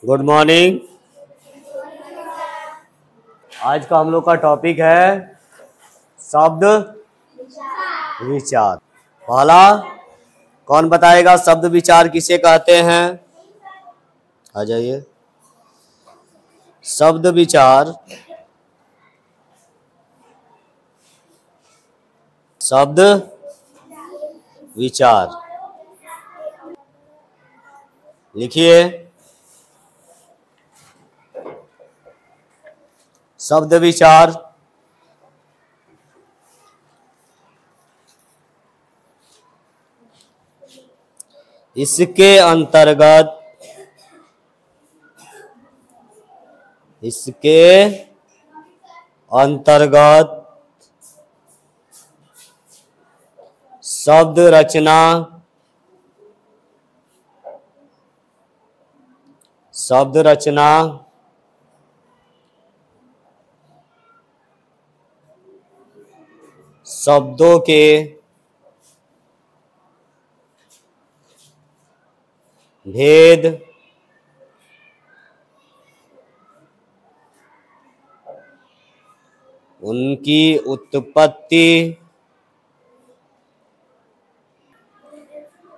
Good morning. आज का हम लोग का टॉपिक है शब्द विचार। पहला कौन बताएगा शब्द विचार किसे कहते हैं? आ जाइए। शब्द विचार शब्द विचार लिखिए। शब्द विचार इसके अंतर्गत शब्द रचना शब्दों के भेद उनकी उत्पत्ति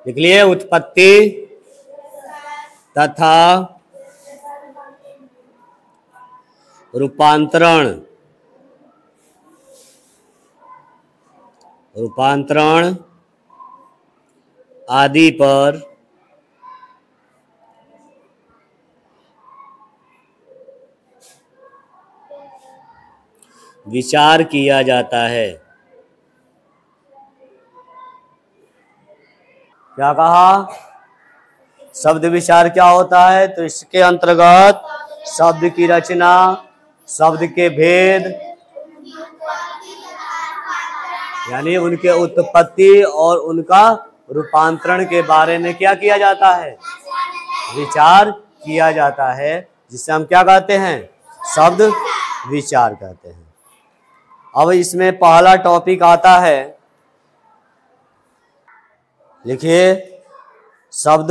लिख लिए। उत्पत्ति तथा रूपांतरण आदि पर विचार किया जाता है। क्या कहा? शब्द विचार क्या होता है? तो इसके अंतर्गत शब्द की रचना, शब्द के भेद यानी उनके उत्पत्ति और उनका रूपांतरण के बारे में क्या किया जाता है? विचार किया जाता है, जिसे हम क्या कहते हैं? शब्द विचार कहते हैं। अब इसमें पहला टॉपिक आता है, लिखिए। शब्द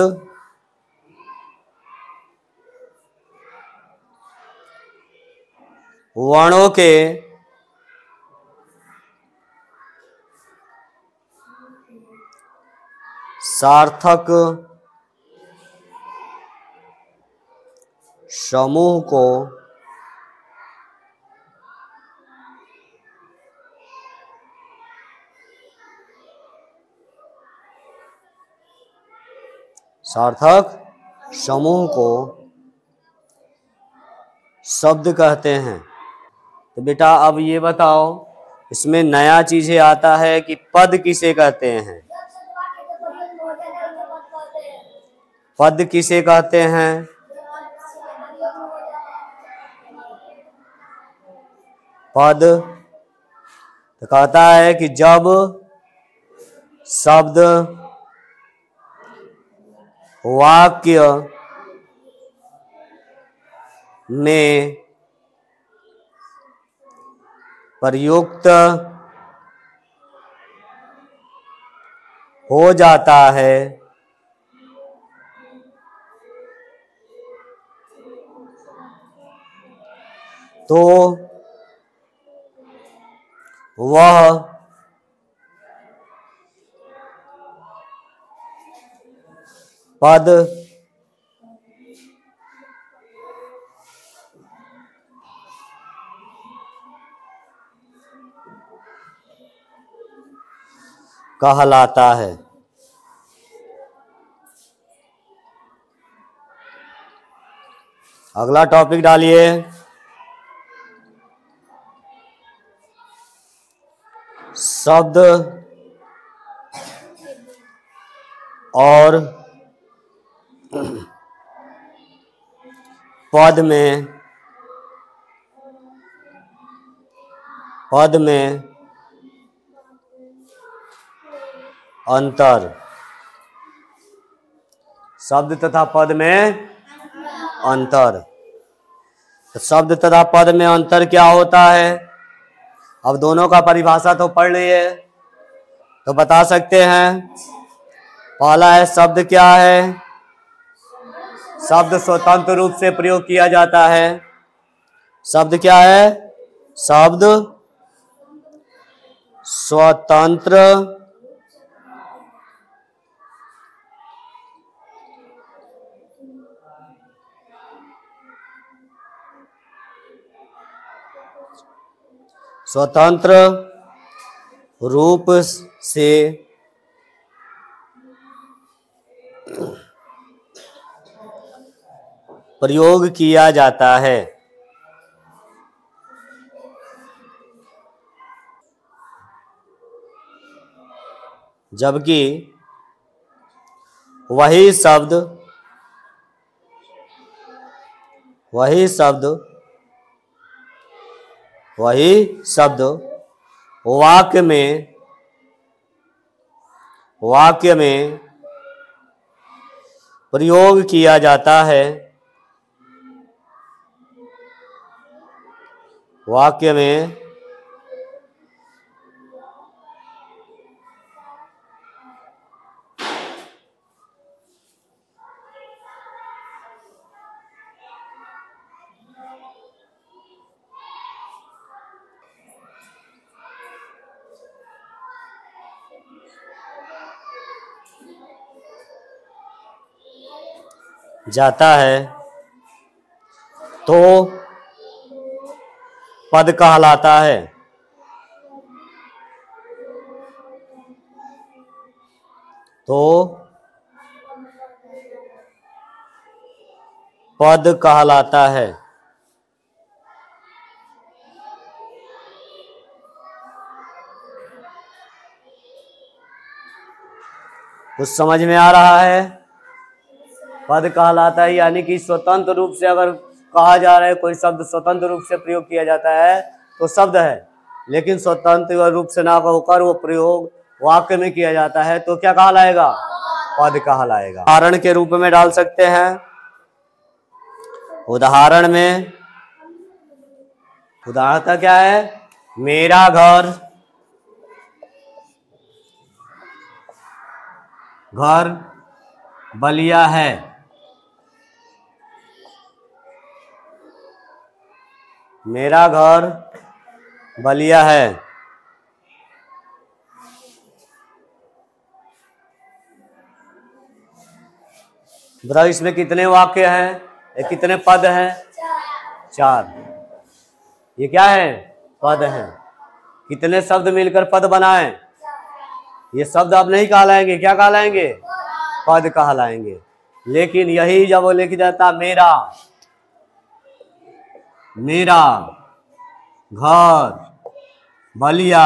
वर्णों के सार्थक समूह को शब्द कहते हैं। तो बेटा अब ये बताओ, इसमें नया चीजें आता है कि पद किसे कहते हैं? पद किसे कहते हैं? पद तो कहता है कि जब शब्द वाक्य में प्रयुक्त हो जाता है तो वह पद कहलाता है। अगला टॉपिक डालिए। शब्द और पद में अंतर। शब्द तथा पद में अंतर। तो शब्द तथा पद में अंतर क्या होता है? अब दोनों का परिभाषा तो पढ़ लिए, तो बता सकते हैं। पहला है शब्द क्या है? शब्द स्वतंत्र रूप से प्रयोग किया जाता है। शब्द क्या है? शब्द स्वतंत्र स्वतंत्र रूप से प्रयोग किया जाता है। जबकि वही शब्द वाक्य में प्रयोग किया जाता है। वाक्य में जाता है तो पद कहलाता है। तो पद कहलाता है। कुछ समझ में आ रहा है? पद कहलाता है यानी कि स्वतंत्र रूप से अगर कहा जा रहा है, कोई शब्द स्वतंत्र रूप से प्रयोग किया जाता है तो शब्द है, लेकिन स्वतंत्र रूप से ना होकर वो प्रयोग वाक्य में किया जाता है तो क्या कहलाएगा? पद कहलाएगा। उदाहरण के रूप में डाल सकते हैं। उदाहरण क्या है? मेरा घर बलिया है। मेरा घर बलिया है। ब्रह इसमें कितने वाक्य हैं? कितने पद हैं? 4। ये क्या है? पद हैं। कितने शब्द मिलकर पद बनाएं? ये शब्द अब नहीं कहलाएंगे, क्या कहलाएंगे? पद कहलाएंगे। लेकिन यही जब वो लिख जाता मेरा घर बलिया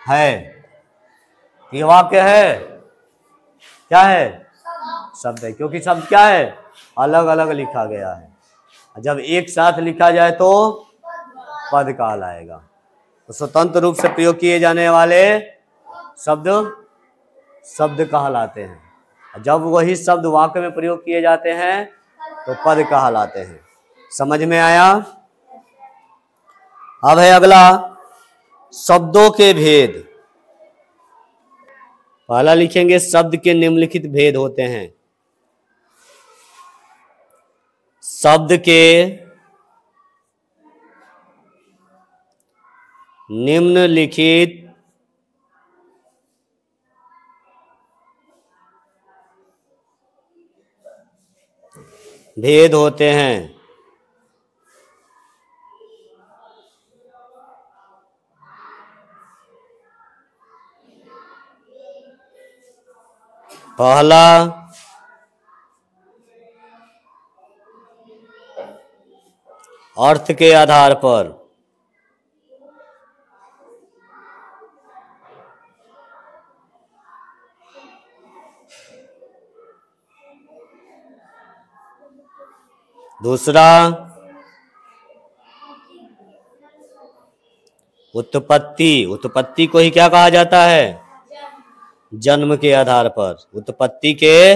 है, ये वाक्य है? क्या है? शब्द है, क्योंकि शब्द क्या है? अलग अलग लिखा गया है। जब एक साथ लिखा जाए तो पद कहलाएगा। तो स्वतंत्र रूप से प्रयोग किए जाने वाले शब्द कहलाते हैं। जब वही शब्द वाक्य में प्रयोग किए जाते हैं तो पद कहलाते हैं। समझ में आया? अब है अगला शब्दों के भेद। पहला लिखेंगे शब्द के निम्नलिखित भेद होते हैं। शब्द के निम्नलिखित भेद होते हैं। पहला अर्थ के आधार पर। दूसरा उत्पत्ति को ही क्या कहा जाता है? जन्म के आधार पर। उत्पत्ति के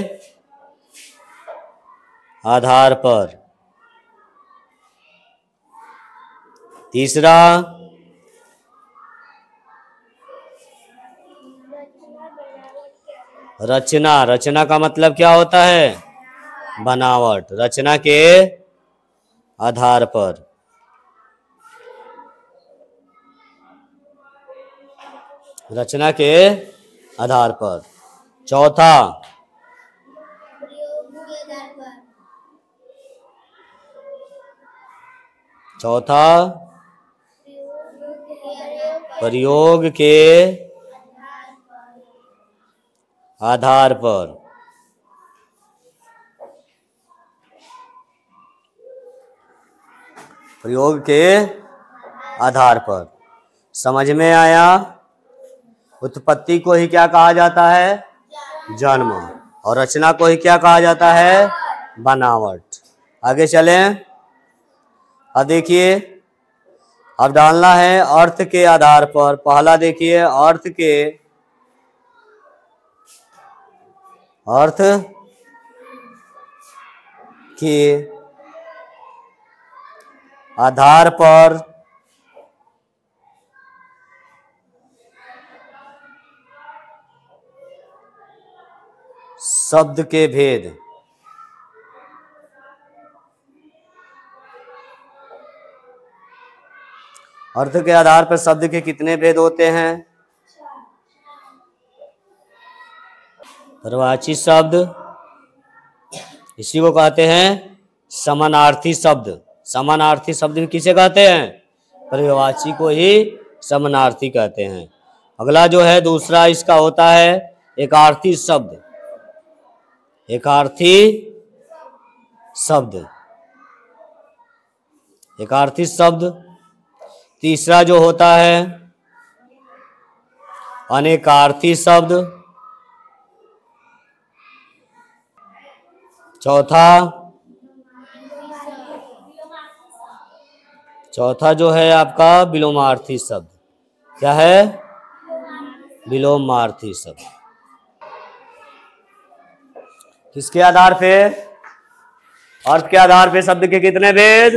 आधार पर। तीसरा रचना का मतलब क्या होता है? बनावट, रचना के आधार पर। रचना के आधार पर। चौथा, चौथा प्रयोग के आधार पर। प्रयोग के आधार पर। समझ में आया? उत्पत्ति को ही क्या कहा जाता है? जन्म। और रचना को ही क्या कहा जाता है? बनावट। आगे चलें। अब देखिए, अब डालना है अर्थ के आधार पर। पहला देखिए, अर्थ के आधार पर शब्द के भेद। अर्थ के आधार पर शब्द के कितने भेद होते हैं? पर्यायवाची शब्द, इसी को कहते हैं समानार्थी शब्द। समानार्थी शब्द भी किसे कहते हैं? पर्यायवाची को ही समानार्थी कहते हैं। अगला जो है दूसरा इसका होता है एकार्थी शब्द। एकार्थी शब्द, एकार्थी शब्द। तीसरा जो होता है अनेकार्थी शब्द। चौथा जो है आपका विलोमार्थी शब्द। क्या है? विलोमार्थी शब्द। किसके आधार पे? अर्थ के आधार पे शब्द के कितने भेद?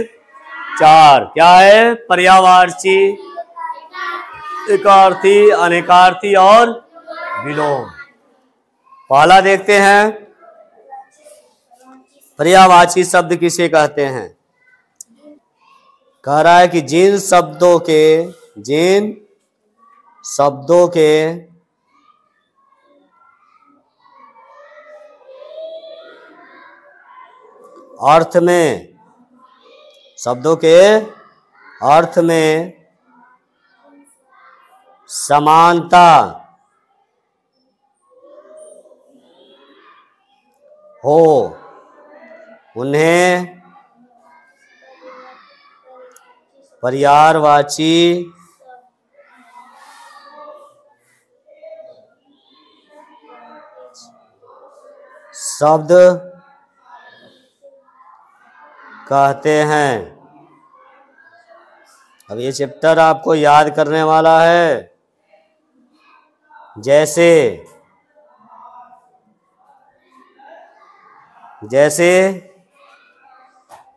4। क्या है? पर्यायवाची, एकार्थी, अनेकार्थी और विलोम। पहला देखते हैं, पर्यायवाची शब्द किसे कहते हैं? कह रहा है कि जिन शब्दों के अर्थ में, शब्दों के अर्थ में समानता हो, उन्हें पर्यायवाची शब्द कहते हैं। अब ये चैप्टर आपको याद करने वाला है। जैसे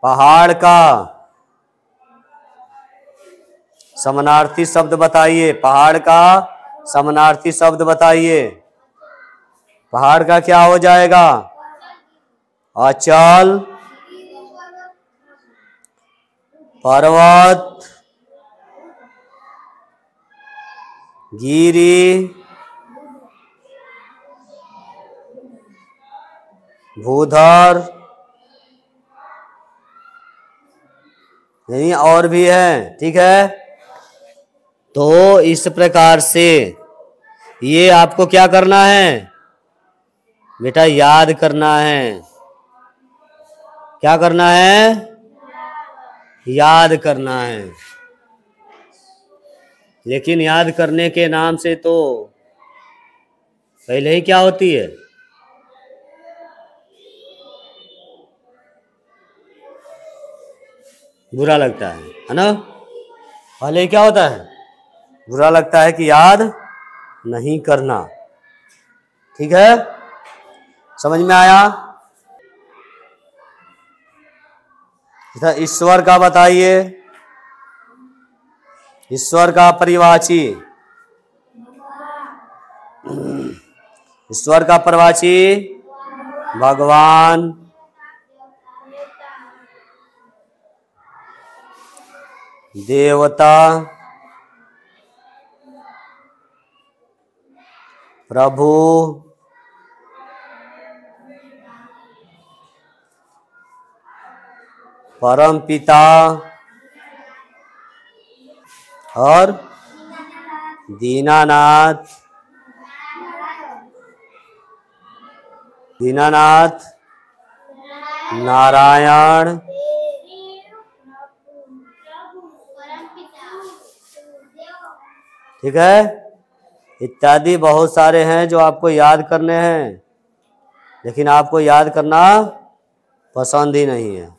पहाड़ का समानार्थी शब्द बताइए। पहाड़ का समानार्थी शब्द बताइए। पहाड़ का क्या हो जाएगा? अचल, पर्वत, गिरी, भूधर, नहीं और भी है। ठीक है, तो इस प्रकार से ये आपको क्या करना है बेटा? याद करना है। क्या करना है? याद करना है। लेकिन याद करने के नाम से तो पहले ही क्या होती है? बुरा लगता है ना? पहले ही क्या होता है? बुरा लगता है कि याद नहीं करना। ठीक है, समझ में आया? ईश्वर का बताइए। ईश्वर का पर्यायवाची, ईश्वर का पर्यायवाची भगवान, देवता, प्रभु, परम पिता और दीनानाथ, दीनानाथ, नारायण, ठीक है, इत्यादि बहुत सारे हैं जो आपको याद करने हैं, लेकिन आपको याद करना पसंद ही नहीं है।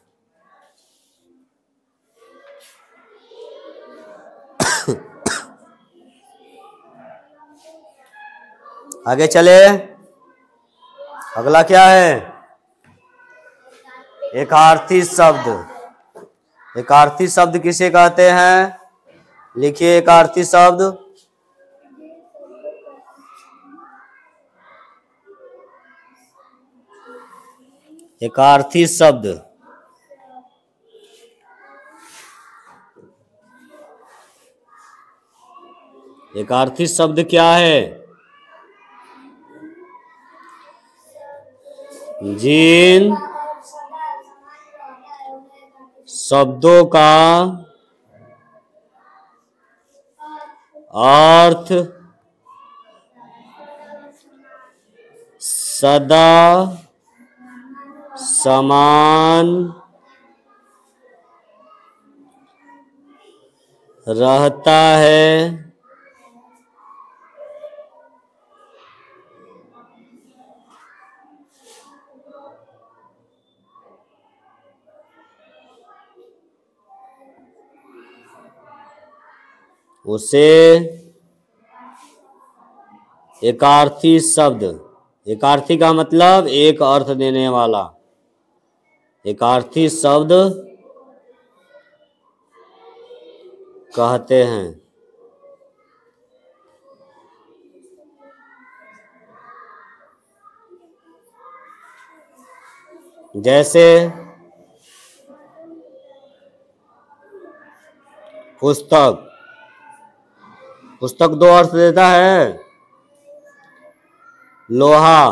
आगे चले, अगला क्या है? एकार्थी शब्द। एकार्थी शब्द किसे कहते हैं? लिखिए एकार्थी शब्द। एकार्थी शब्द एकार्थी शब्द क्या है? जिन शब्दों का अर्थ सदा समान रहता है, उसे एकार्थी शब्द, एकार्थी का मतलब एक अर्थ देने वाला, एकार्थी शब्द कहते हैं। जैसे पुस्तक, पुस्तक दो अर्थ देता है, लोहा,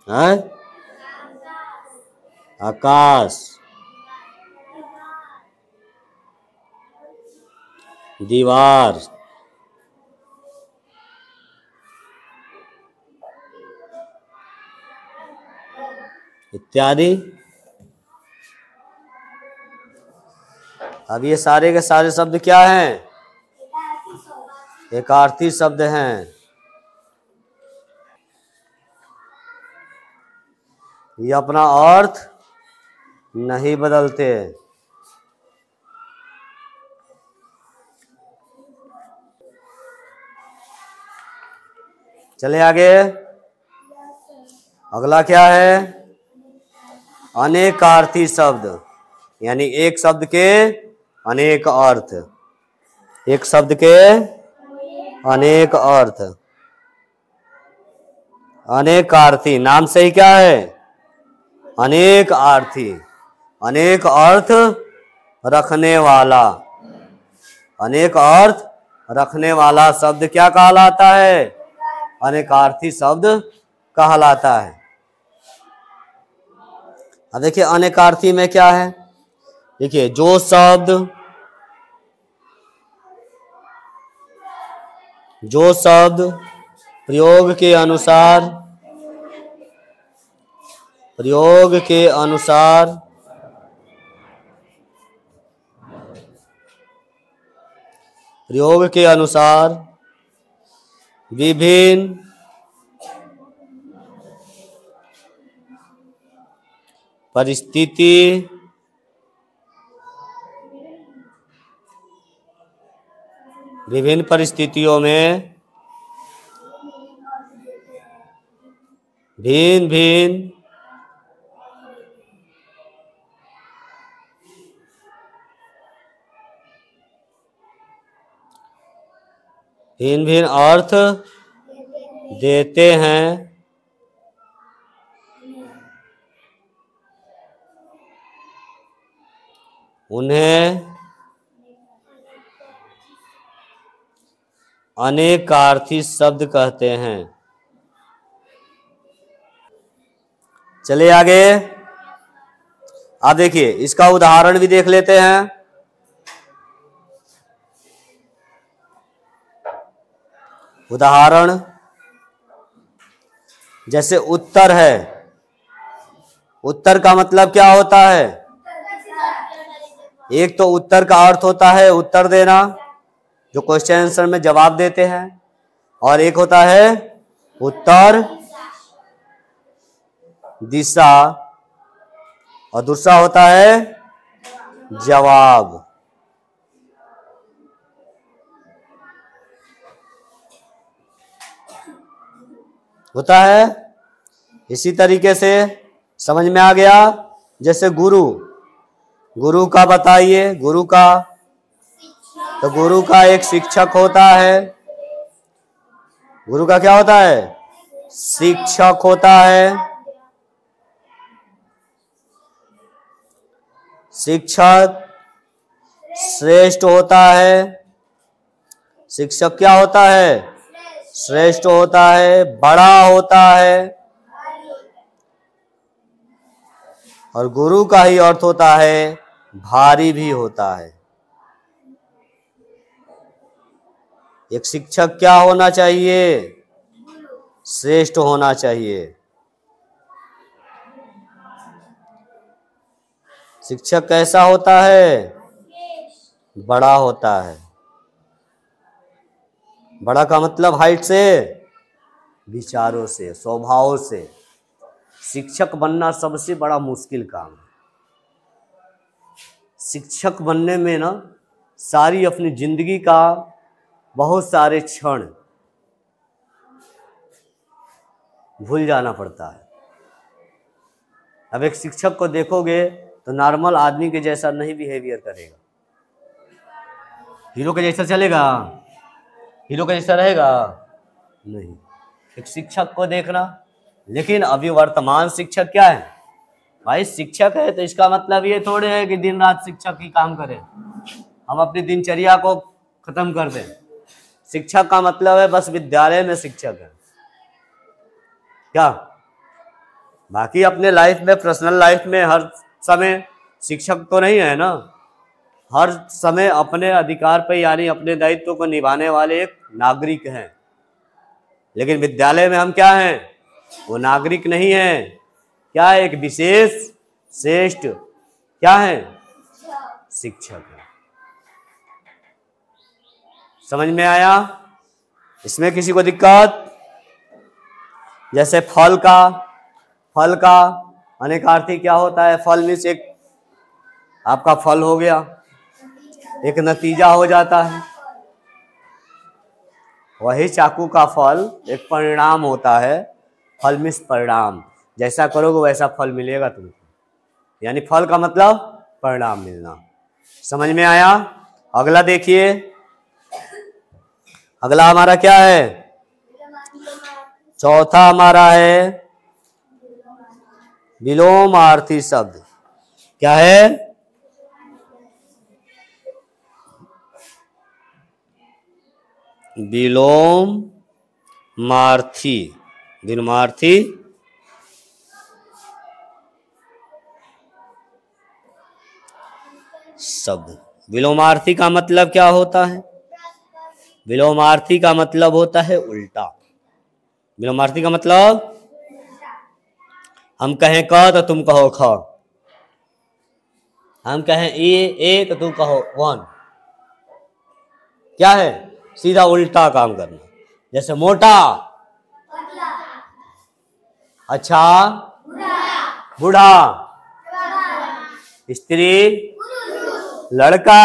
है आकाश, दीवार, इत्यादि। अब ये सारे के सारे शब्द क्या हैं? एकार्थी शब्द हैं। ये अपना अर्थ नहीं बदलते। चले आगे, अगला क्या है? अनेकार्थी शब्द, यानी एक शब्द के अनेक अर्थ, एक शब्द के अनेक अर्थ। अनेकार्थी नाम से ही क्या है? अनेक अर्थी, अनेक अर्थ रखने वाला, अनेक अर्थ रखने वाला शब्द क्या कहलाता है? अनेकार्थी शब्द कहलाता है। अब देखिए अनेकार्थी में क्या है, देखिए जो शब्द प्रयोग के अनुसार विभिन्न परिस्थितियों में भिन्न भिन्न भिन्न भिन्न अर्थ देते हैं, उन्हें अनेकार्थी शब्द कहते हैं। चलिए आगे। आप देखिए इसका उदाहरण भी देख लेते हैं। उदाहरण जैसे उत्तर है। उत्तर का मतलब क्या होता है? एक तो उत्तर का अर्थ होता है उत्तर देना, जो क्वेश्चन आंसर में जवाब देते हैं, और एक होता है उत्तर दिशा, और दूसरा होता है जवाब। होता है। इसी तरीके से समझ में आ गया। जैसे गुरु, गुरु का बताइए। गुरु का, तो गुरु का एक शिक्षक होता है। गुरु का क्या होता है? शिक्षक होता है। शिक्षक श्रेष्ठ होता है। शिक्षक क्या होता है? श्रेष्ठ होता है, बड़ा होता है। और गुरु का ही अर्थ होता है भारी भी होता है। एक शिक्षक क्या होना चाहिए? श्रेष्ठ होना चाहिए। शिक्षक कैसा होता है? बड़ा होता है। बड़ा का मतलब हाइट से, विचारों से, स्वभाव से। शिक्षक बनना सबसे बड़ा मुश्किल काम है। शिक्षक बनने में ना सारी अपनी जिंदगी का बहुत सारे क्षण भूल जाना पड़ता है। अब एक शिक्षक को देखोगे तो नॉर्मल आदमी के जैसा नहीं बिहेवियर करेगा, हीरो के जैसा चलेगा, हीरो का जैसा रहेगा नहीं। एक शिक्षक को देखना। लेकिन अभी वर्तमान शिक्षक क्या है भाई? शिक्षक है तो इसका मतलब ये थोड़े है कि दिन रात शिक्षक ही काम करें, हम अपनी दिनचर्या को खत्म कर दें। शिक्षक का मतलब है बस विद्यालय में शिक्षक है क्या? बाकी अपने लाइफ में, पर्सनल लाइफ में हर समय शिक्षक तो नहीं है ना। हर समय अपने अधिकार पर यानी अपने दायित्व को निभाने वाले एक नागरिक हैं। लेकिन विद्यालय में हम क्या हैं? वो नागरिक नहीं है। क्या है? एक विशेष श्रेष्ठ क्या है? शिक्षक है। समझ में आया? इसमें किसी को दिक्कत? जैसे फल का अनेकार्थी क्या होता है? फल मीन्स एक आपका फल हो गया, एक नतीजा हो जाता है। वही चाकू का फल एक परिणाम होता है। फल मीन्स परिणाम, जैसा करोगे वैसा फल मिलेगा तुमको, यानी फल का मतलब परिणाम मिलना। समझ में आया? अगला देखिए। अगला हमारा क्या है? चौथा हमारा है विलोमार्थी शब्द। क्या है? विलोमार्थी। विलोमार्थी शब्द। विलोमार्थी का मतलब क्या होता है? विलोमार्थी का मतलब होता है उल्टा। विलोमार्थी का मतलब, हम कहें क तो तुम कहो ख, हम कहें ए तो तुम कहो वन। क्या है? सीधा उल्टा काम करना। जैसे मोटा, अच्छा, बूढ़ा, स्त्री, लड़का।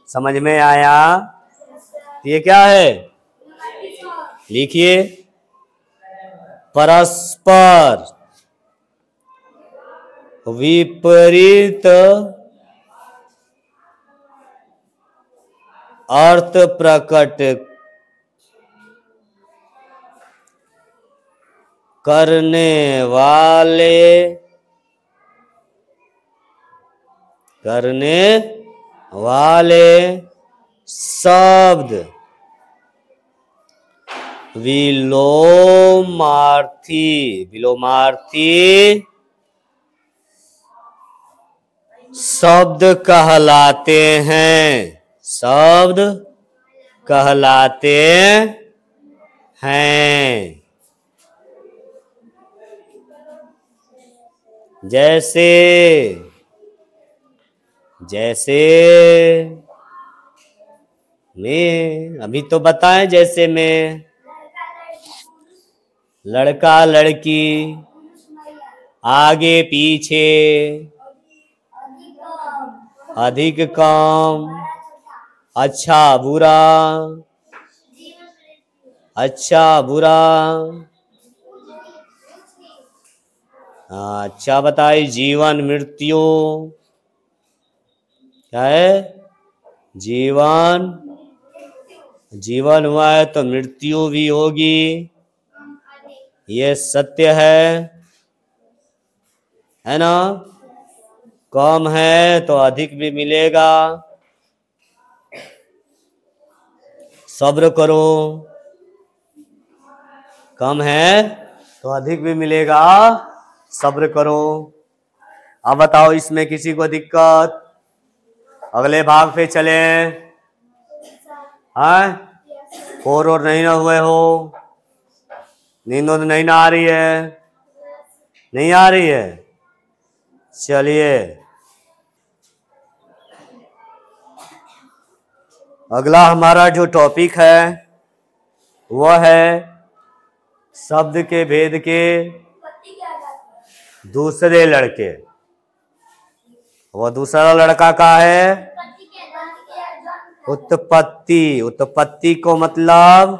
समझ में आया? ये क्या है? लिखिए। परस्पर विपरीत अर्थ प्रकट करने वाले, करने वाले शब्द विलोमार्थी, विलोमार्थी शब्द कहलाते हैं, शब्द कहलाते हैं। जैसे, जैसे में, अभी तो बताएं, जैसे में लड़का लड़की, आगे पीछे, अधिक कम, अच्छा बुरा, अच्छा बुरा। अच्छा बताइए, जीवन मृत्यु क्या है? जीवन, जीवन हुआ है तो मृत्यु भी होगी, ये सत्य है ना? कम है तो अधिक भी मिलेगा, सब्र करो, कम है तो अधिक भी मिलेगा, सब्र करो। अब बताओ, इसमें किसी को दिक्कत? अगले भाग पे चले। हाँ, बोर और नहीं ना हुए हो? नींद तो नहीं ना आ रही है? नहीं आ रही है? चलिए, अगला हमारा जो टॉपिक है वह है शब्द के भेद के दूसरे लड़के। वह दूसरा लड़का का है उत्पत्ति। उत्पत्ति को मतलब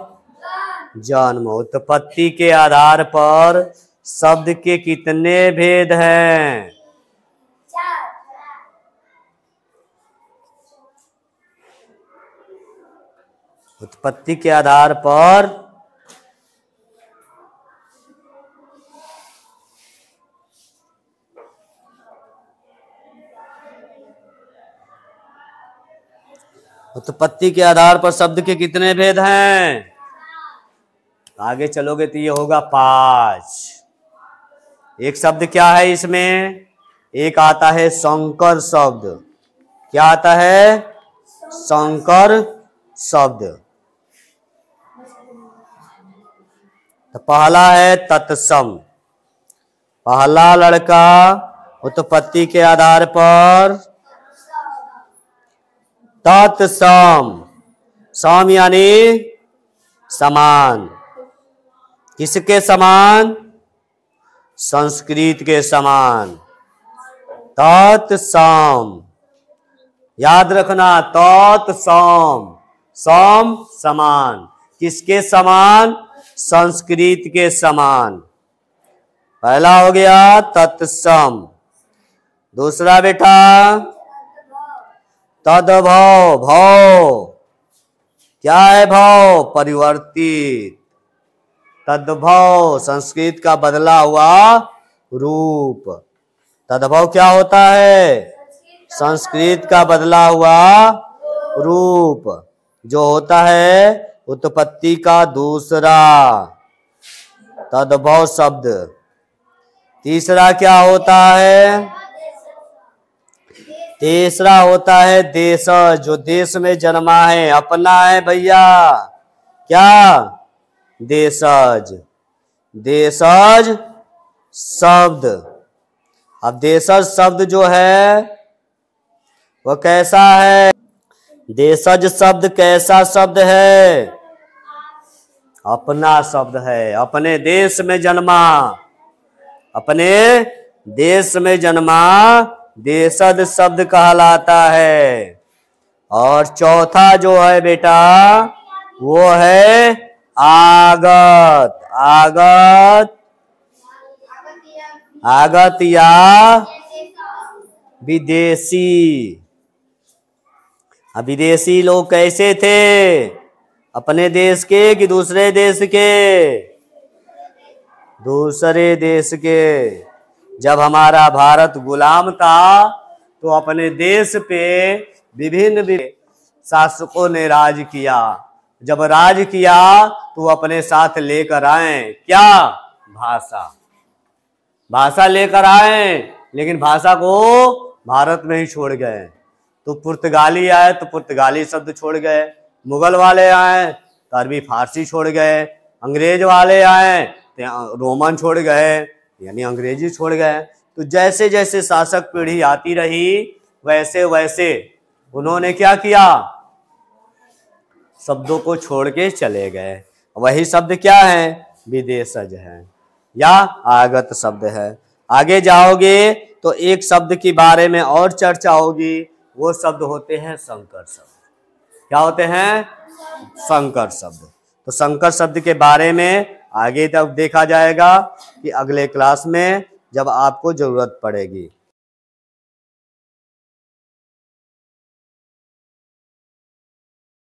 जन्म। उत्पत्ति के आधार पर शब्द के कितने भेद हैं? उत्पत्ति के आधार पर उत्पत्ति के आधार पर शब्द के कितने भेद हैं? आगे चलोगे तो ये होगा 5। एक शब्द क्या है इसमें? एक आता है संकर शब्द। क्या आता है? संकर शब्द। तो पहला है तत्सम। पहला लड़का उत्पत्ति के आधार पर तत्सम। सम यानी समान। किसके समान? संस्कृत के समान। तत्सम, याद रखना, तत्सम, सम समान। किसके समान? संस्कृत के समान। पहला हो गया तत्सम। दूसरा बेटा तद्भव। भव क्या है? भव परिवर्तित। तद्भव संस्कृत का बदला हुआ रूप। तद्भव क्या होता है? संस्कृत का बदला हुआ रूप, जो होता है उत्पत्ति का दूसरा तद्भव शब्द। तीसरा क्या होता है? तीसरा होता है देशज, जो देश में जन्मा है, अपना है भैया। क्या? देशज। देशज शब्द। अब देशज शब्द जो है वह कैसा है? देशज शब्द कैसा शब्द है? अपना शब्द है। अपने देश में जन्मा, अपने देश में जन्मा देशज शब्द कहलाता है। और चौथा जो है बेटा वो है आगत। आगत, आगत या विदेशी। अब विदेशी लोग कैसे थे? अपने देश के कि दूसरे देश के? दूसरे देश के। जब हमारा भारत गुलाम था तो अपने देश पे विभिन्न शासकों ने राज किया। जब राज किया तो अपने साथ लेकर आए क्या? भाषा। भाषा लेकर आए, लेकिन भाषा को भारत में ही छोड़ गए। तो पुर्तगाली आए तो पुर्तगाली शब्द छोड़ गए, मुगल वाले आए तो अरबी फारसी छोड़ गए, अंग्रेज वाले आए तो रोमन छोड़ गए, यानी अंग्रेजी छोड़ गए। तो जैसे जैसे शासक पीढ़ी आती रही वैसे वैसे उन्होंने क्या किया? शब्दों को छोड़ के चले गए। वही शब्द क्या है? विदेशज है या आगत शब्द है। आगे जाओगे तो एक शब्द के बारे में और चर्चा होगी, वो शब्द होते हैं संकर शब्द। क्या होते हैं? संकर शब्द। तो संकर शब्द के बारे में आगे तक देखा जाएगा कि अगले क्लास में जब आपको जरूरत पड़ेगी।